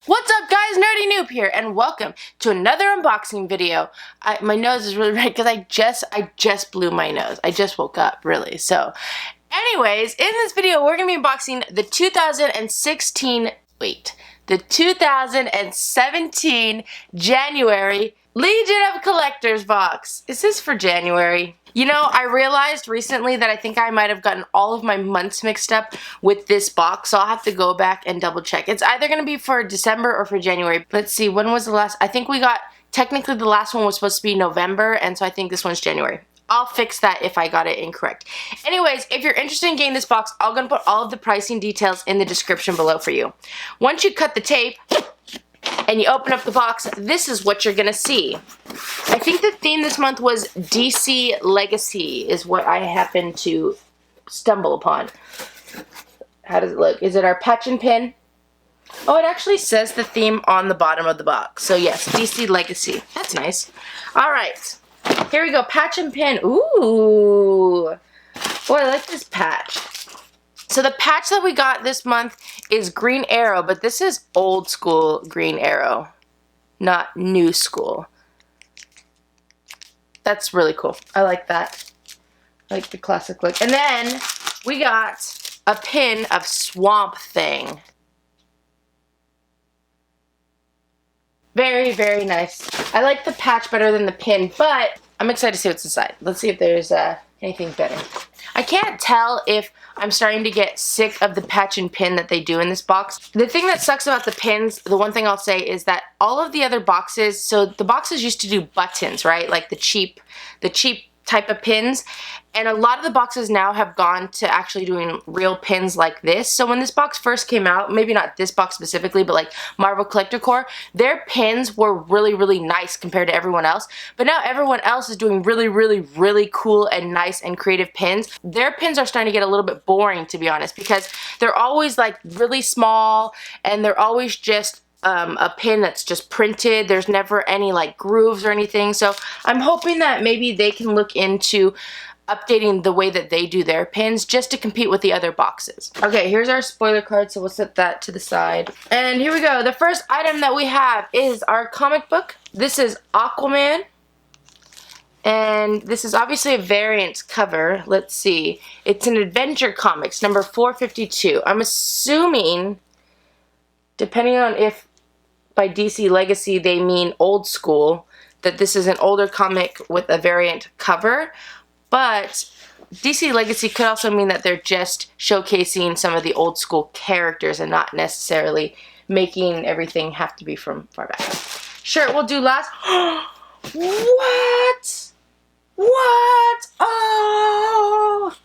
What's up guys, Nerdy Noob here, and welcome to another unboxing video. My nose is really red because I just blew my nose. I just woke up, really. So, anyways, in this video we're going to be unboxing the 2017 January Legion of Collectors box. Is this for January? You know, I realized recently that I think I might have gotten all of my months mixed up with this box, so I'll have to go back and double check. It's either going to be for December or for January. Let's see, when was the last? I think we got, technically the last one was supposed to be November, and so I think this one's January. I'll fix that if I got it incorrect. Anyways, if you're interested in getting this box, I'm going to put all of the pricing details in the description below for you. Once you cut the tape and you open up the box, this is what you're going to see. I think the theme this month was DC Legacy is what I happened to stumble upon. How does it look? Is it our patch and pin? Oh, it actually says the theme on the bottom of the box. So yes, DC Legacy. That's nice. Alright, here we go. Patch and pin. Ooh. Boy, I like this patch. So the patch that we got this month is Green Arrow, but this is old school Green Arrow, not new school. That's really cool. I like that. I like the classic look. And then we got a pin of Swamp Thing. Very, very nice. I like the patch better than the pin, but I'm excited to see what's inside. Let's see if there's anything better. I can't tell if I'm starting to get sick of the patch and pin that they do in this box. The thing that sucks about the pins, the one thing I'll say is that all of the other boxes, so the boxes used to do buttons, right? Like the cheap type of pins. And a lot of the boxes now have gone to actually doing real pins like this. So when this box first came out, maybe not this box specifically, but like Marvel Collector Corps, their pins were really, really nice compared to everyone else. But now everyone else is doing really, really, really cool and nice and creative pins. Their pins are starting to get a little bit boring, to be honest, because they're always like really small and they're always just a pin that's just printed. There's never any like grooves or anything. So I'm hoping that maybe they can look into updating the way that they do their pins just to compete with the other boxes. Okay, here's our spoiler card, so we'll set that to the side. And here we go. The first item that we have is our comic book. This is Aquaman. And this is obviously a variant cover. Let's see. It's an Adventure Comics, number 452. I'm assuming, depending on if by DC Legacy they mean old school, that this is an older comic with a variant cover. But DC Legacy could also mean that they're just showcasing some of the old school characters and not necessarily making everything have to be from far back. Sure, we'll do last. What? What? Oh!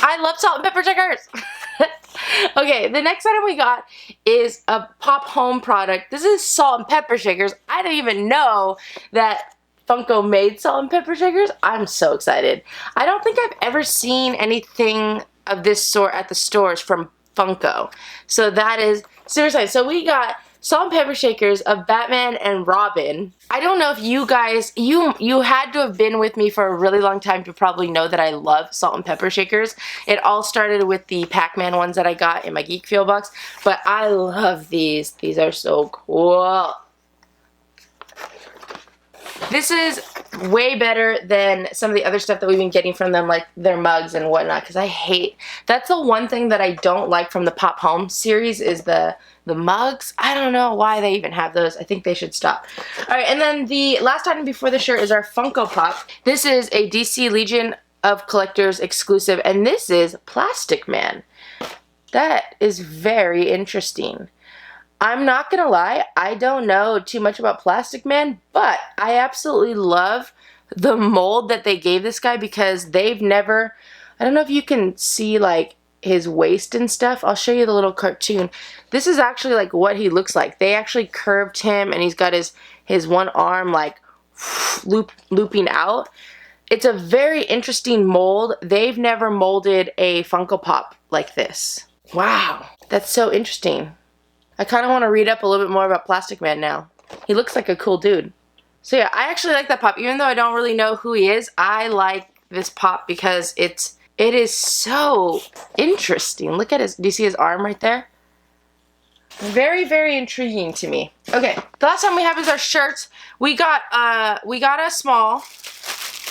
I love salt and pepper shakers. Okay, the next item we got is a Pop Home product. This is salt and pepper shakers. I didn't even know that Funko made salt and pepper shakers. I'm so excited. I don't think I've ever seen anything of this sort at the stores from Funko. So that is super exciting. So we got salt and pepper shakers of Batman and Robin. I don't know if you guys, you had to have been with me for a really long time to probably know that I love salt and pepper shakers. It all started with the Pac-Man ones that I got in my Geek Feel box, but I love these. These are so cool. This is way better than some of the other stuff that we've been getting from them, like their mugs and whatnot, because I hate, that's the one thing that I don't like from the Pop Home series is the mugs. I don't know why they even have those. I think they should stop. Alright, and then the last item before the shirt is our Funko Pop. This is a DC Legion of Collectors exclusive, and this is Plastic Man. That is very interesting. I'm not gonna lie, I don't know too much about Plastic Man, but I absolutely love the mold that they gave this guy because they've never, I don't know if you can see like his waist and stuff. I'll show you the little cartoon. This is actually like what he looks like. They actually curved him and he's got his one arm like looping out. It's a very interesting mold. They've never molded a Funko Pop like this. Wow, that's so interesting. I kind of want to read up a little bit more about Plastic Man now. He looks like a cool dude. So yeah, I actually like that pop. Even though I don't really know who he is, I like this pop because it is so interesting. Look at his, do you see his arm right there? Very, very intriguing to me. Okay, the last one we have is our shirts. We got a small,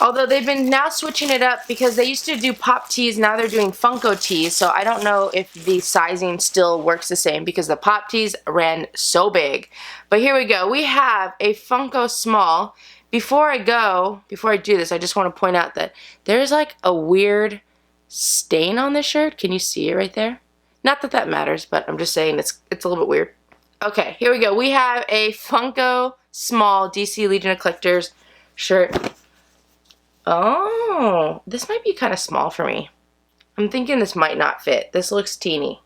although they've been now switching it up because they used to do pop tees, now they're doing Funko tees, so I don't know if the sizing still works the same because the pop tees ran so big. But here we go. We have a Funko small. Before I do this, I just want to point out that there's like a weird stain on the shirt. Can you see it right there? Not that that matters, but I'm just saying it's a little bit weird. Okay, here we go. We have a Funko small DC Legion of Collectors shirt. Oh, this might be kind of small for me. I'm thinking this might not fit. This looks teeny.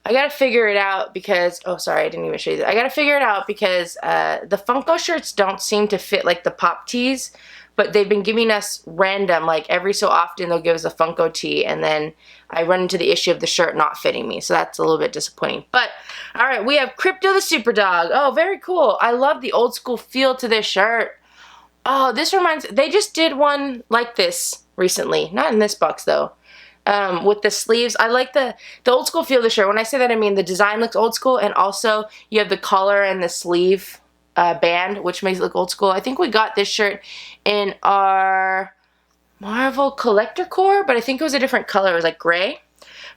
I gotta figure it out because, oh sorry, I didn't even show you that. I gotta figure it out because the Funko shirts don't seem to fit like the pop tees, but they've been giving us random, like every so often they'll give us a Funko tee, and then I run into the issue of the shirt not fitting me, so that's a little bit disappointing. But, alright, we have Crypto the Super Dog. Oh, very cool. I love the old school feel to this shirt. Oh, this reminds, they just did one like this recently. Not in this box, though. With the sleeves. I like the old school feel of the shirt. When I say that, I mean the design looks old school, and also you have the collar and the sleeve band, which makes it look old school. I think we got this shirt in our Marvel Collector Core, but I think it was a different color. It was like gray.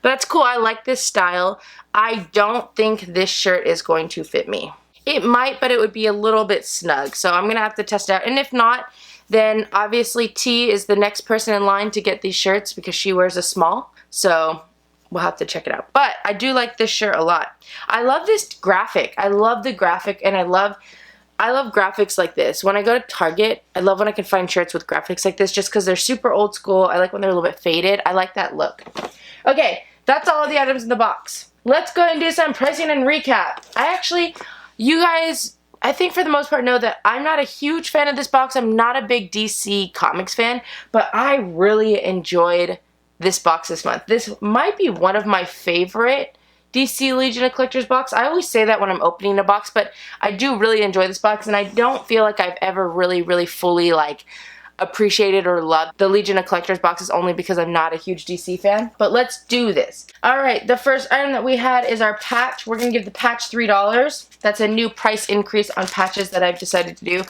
But that's cool. I like this style. I don't think this shirt is going to fit me. It might, but it would be a little bit snug. So I'm going to have to test it out. And if not, then obviously T is the next person in line to get these shirts because she wears a small. So we'll have to check it out. But I do like this shirt a lot. I love this graphic. I love the graphic, and I love graphics like this. When I go to Target, I love when I can find shirts with graphics like this just because they're super old school. I like when they're a little bit faded. I like that look. Okay, that's all of the items in the box. Let's go ahead and do some pricing and recap. You guys, I think for the most part know that I'm not a huge fan of this box. I'm not a big DC Comics fan, but I really enjoyed this box this month. This might be one of my favorite DC Legion of Collectors box. I always say that when I'm opening a box, but I do really enjoy this box, and I don't feel like I've ever really fully like appreciated or loved the Legion of Collectors boxes, only because I'm not a huge DC fan. But let's do this. Alright, the first item that we had is our patch. We're going to give the patch $3. That's a new price increase on patches that I've decided to do.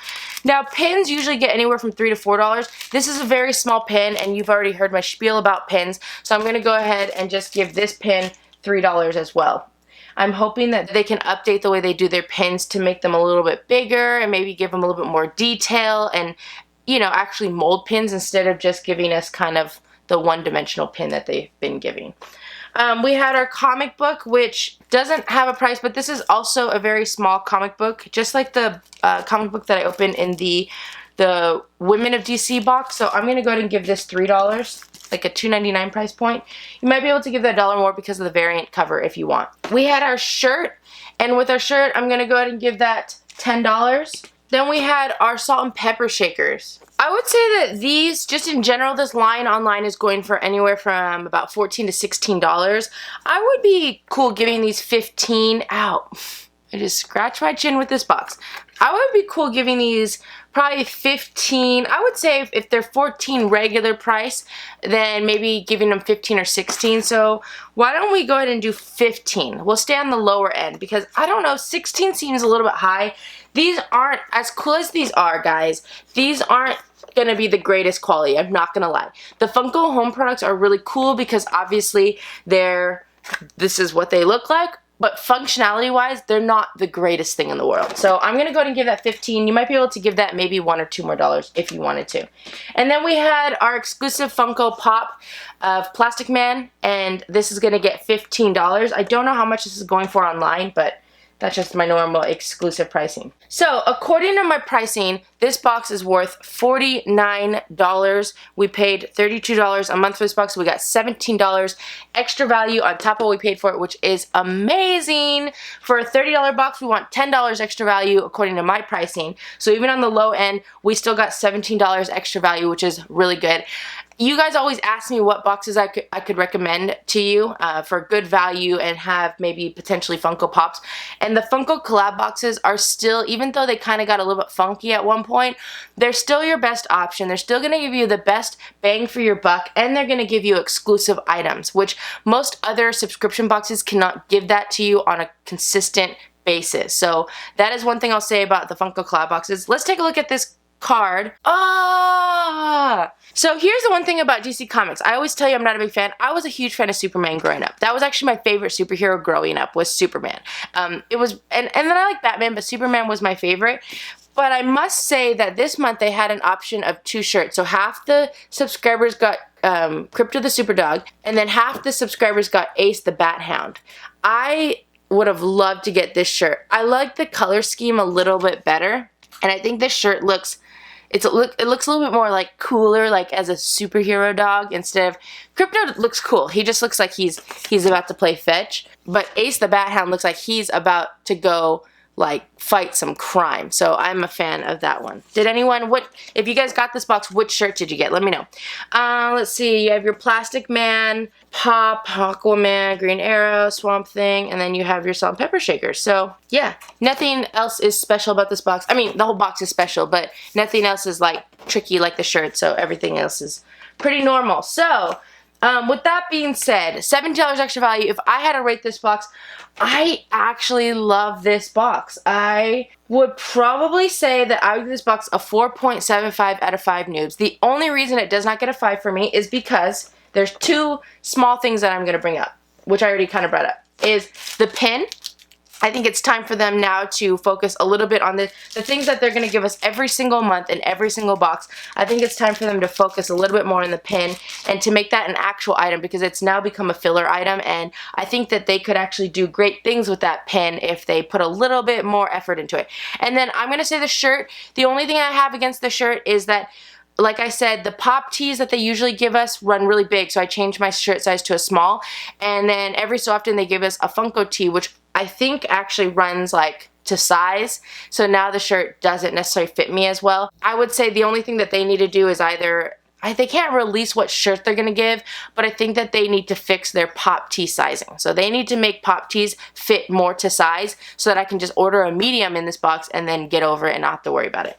Now, pins usually get anywhere from $3 to $4. This is a very small pin, and you've already heard my spiel about pins, so I'm going to go ahead and just give this pin $3 as well. I'm hoping that they can update the way they do their pins to make them a little bit bigger and maybe give them a little bit more detail and, you know, actually mold pins instead of just giving us kind of the one-dimensional pin that they've been giving. We had our comic book, which doesn't have a price, but this is also a very small comic book, just like the comic book that I opened in the Women of DC box. So I'm going to go ahead and give this $3, like a $2.99 price point. You might be able to give that $1 more because of the variant cover if you want. We had our shirt, and with our shirt, I'm going to go ahead and give that $10. Then we had our salt and pepper shakers. I would say that these, just in general, this line online is going for anywhere from about $14 to $16. I would be cool giving these 15 out. I just scratched my chin with this box. I would be cool giving these probably 15. I would say if they're 14 regular price, then maybe giving them 15 or 16. So why don't we go ahead and do 15? We'll stay on the lower end because I don't know, 16 seems a little bit high. These aren't, as cool as these are, guys, these aren't gonna be the greatest quality. I'm not gonna lie. The Funko home products are really cool because obviously this is what they look like. But functionality-wise, they're not the greatest thing in the world. So I'm going to go ahead and give that 15. You might be able to give that maybe $1 or $2 more if you wanted to. And then we had our exclusive Funko Pop of Plastic Man, and this is going to get $15. I don't know how much this is going for online, but that's just my normal exclusive pricing. So, according to my pricing, this box is worth $49. We paid $32 a month for this box, so we got $17 extra value on top of what we paid for it, which is amazing. For a $30 box, we want $10 extra value according to my pricing. So even on the low end, we still got $17 extra value, which is really good. you guys always ask me what boxes I could recommend to you for good value and have maybe potentially Funko Pops. And the Funko collab boxes are still, even though they kind of got a little bit funky at one point, they're still your best option. They're still going to give you the best bang for your buck, and they're going to give you exclusive items, which most other subscription boxes cannot give that to you on a consistent basis. So that is one thing I'll say about the Funko collab boxes. Let's take a look at this card. So here's the one thing about DC Comics. I always tell you I'm not a big fan. I was a huge fan of Superman growing up. That was actually my favorite superhero growing up, was Superman. It was, and then I like Batman, but Superman was my favorite. But I must say that this month they had an option of 2 shirts. So half the subscribers got Crypto the Superdog, and then half the subscribers got Ace the Bat-hound. I would have loved to get this shirt. I like the color scheme a little bit better, and I think this shirt looks, it looks a little bit more like cooler, like as a superhero dog instead of Crypto. Looks cool. He just looks like he's about to play fetch, but Ace the Bat-hound looks like he's about to go like fight some crime. So I'm a fan of that one. Did anyone, if you guys got this box, which shirt did you get? Let me know. Let's see, you have your Plastic Man, Pop, Aquaman, Green Arrow, Swamp Thing, and then you have your salt and pepper shakers. So yeah, nothing else is special about this box. I mean, the whole box is special, but nothing else is like tricky like the shirt, so everything else is pretty normal. So with that being said, $7 extra value. If I had to rate this box, I actually love this box. I would probably say that I would give this box a 4.75 out of 5 noobs. The only reason it does not get a 5 for me is because there's 2 small things that I'm going to bring up, which I already kind of brought up, is the pin. I think it's time for them now to focus a little bit on the things that they're going to give us every single month in every single box. I think it's time for them to focus a little bit more on the pin and to make that an actual item, because it's now become a filler item, and I think that they could actually do great things with that pin if they put a little bit more effort into it. And then I'm going to say the shirt. The only thing I have against the shirt is that, like I said, the pop tees that they usually give us run really big, so I changed my shirt size to a small. And then every so often they give us a Funko tee, which I think actually runs like to size. So now the shirt doesn't necessarily fit me as well. I would say the only thing that they need to do is either, they can't release what shirt they're going to give, but I think that they need to fix their pop tee sizing. So they need to make pop tees fit more to size so that I can just order a medium in this box and then get over it and not have to worry about it.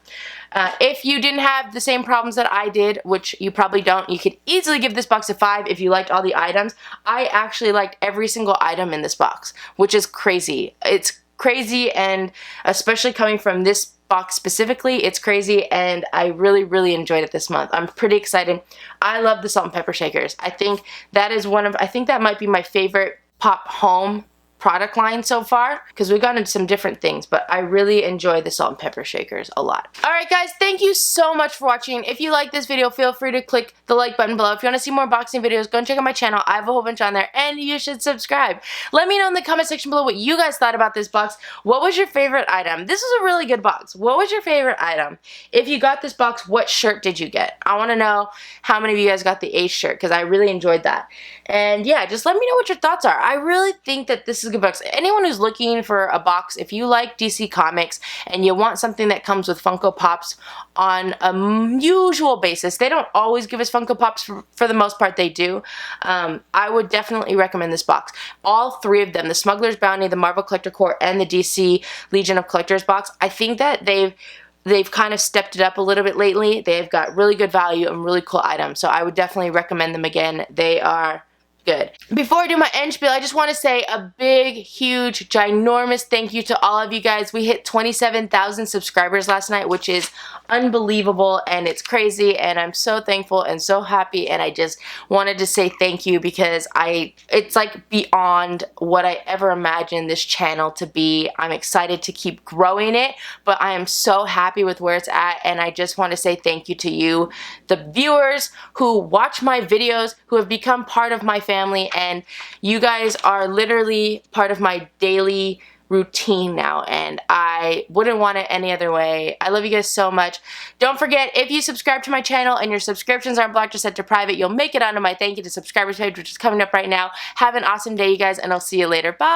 If you didn't have the same problems that I did, which you probably don't, you could easily give this box a 5 if you liked all the items. I actually liked every single item in this box, which is crazy. It's crazy, and especially coming from this box specifically, it's crazy, and I really, really enjoyed it this month. I'm pretty excited. I love the salt and pepper shakers. I think that is I think that might be my favorite Pop Home product line so far, because we've gotten into some different things, but I really enjoy the salt and pepper shakers a lot. Alright guys, thank you so much for watching. If you like this video, feel free to click the like button below. If you want to see more unboxing videos, go and check out my channel. I have a whole bunch on there, and you should subscribe. Let me know in the comment section below what you guys thought about this box. What was your favorite item? This was a really good box. What was your favorite item? If you got this box, what shirt did you get? I want to know how many of you guys got the Ace shirt, because I really enjoyed that. And yeah, just let me know what your thoughts are. I really think that this is a good box. Anyone who's looking for a box, if you like DC Comics and you want something that comes with Funko Pops on a usual basis, they don't always give us Funko Pops, for the most part they do, I would definitely recommend this box. All 3 of them, the Smuggler's Bounty, the Marvel Collector Corps, and the DC Legion of Collectors box, I think that they've kind of stepped it up a little bit lately. They've got really good value and really cool items, so I would definitely recommend them again. They are good. Before I do my end spiel, I just want to say a big, huge, ginormous thank you to all of you guys. We hit 27,000 subscribers last night, which is unbelievable, and it's crazy, and I'm so thankful and so happy, and I just wanted to say thank you, because it's like beyond what I ever imagined this channel to be. I'm excited to keep growing it, but I am so happy with where it's at, and I just want to say thank you to you, the viewers who watch my videos, who have become part of my family, and you guys are literally part of my daily routine now, and I wouldn't want it any other way. I love you guys so much. Don't forget, if you subscribe to my channel and your subscriptions aren't blocked or set to private, you'll make it onto my thank you to subscribers page, which is coming up right now. Have an awesome day, you guys, and I'll see you later. Bye!